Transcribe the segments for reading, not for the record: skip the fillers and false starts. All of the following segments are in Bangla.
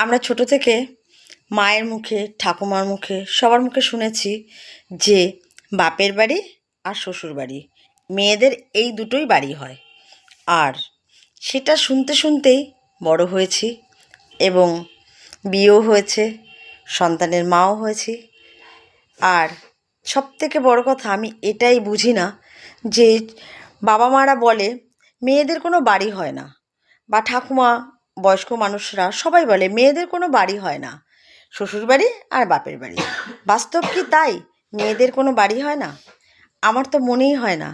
আমরা ছোট থেকে মায়ের মুখে, ঠাকুমার মুখে, সবার মুখে শুনেছি যে বাপের বাড়ি আর শ্বশুর বাড়ি, মেয়েদের এই দুটোই বাড়ি হয়। আর সেটা শুনতে শুনতেই বড় হয়েছি এবং বিয়েও হয়েছে, সন্তানের মাও হয়েছি। আর সবথেকে বড় কথা, আমি এটাই বুঝি না যে বাবা মারা বলে মেয়েদের কোনো বাড়ি হয় না, বা ঠাকুমা, বয়স্ক মানুষরা সবাই বলে মেয়েদের কোনো বাড়ি হয় না, শ্বশুরবাড়ি আর বাপের বাড়ি। বাস্তব কি তাই? মেয়েদের কোনো বাড়ি হয় না? আমার তো মনেই হয় না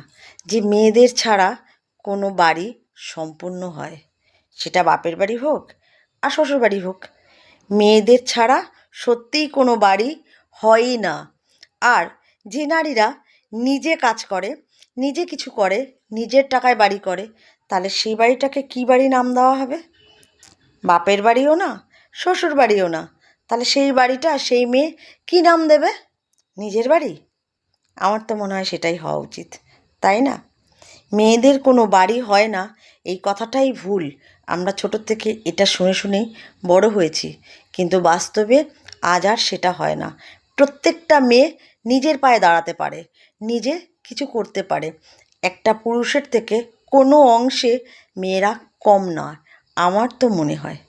যে মেয়েদের ছাড়া কোনো বাড়ি সম্পূর্ণ হয়, সেটা বাপের বাড়ি হোক আর শ্বশুর বাড়ি হোক। মেয়েদের ছাড়া সত্যিই কোনো বাড়ি হয়ই না। আর যে নারীরা নিজে কাজ করে, নিজে কিছু করে, নিজের টাকায় বাড়ি করে, তাহলে সেই বাড়িটাকে কী বাড়ি নাম দেওয়া হবে? বাপের বাড়িও না, শ্বশুর বাড়িও না, তাহলে সেই বাড়িটা সেই মেয়ে কী নাম দেবে? নিজের বাড়ি? আমার তো মনে হয় সেটাই হওয়া উচিত, তাই না? মেয়েদের কোনো বাড়ি হয় না, এই কথাটাই ভুল। আমরা ছোটোর থেকে এটা শুনে শুনেই বড় হয়েছি, কিন্তু বাস্তবে আজ আর সেটা হয় না। প্রত্যেকটা মেয়ে নিজের পায়ে দাঁড়াতে পারে, নিজে কিছু করতে পারে। একটা পুরুষের থেকে কোনো অংশে মেয়েরা কম নয়, আমার তো মনে হয়।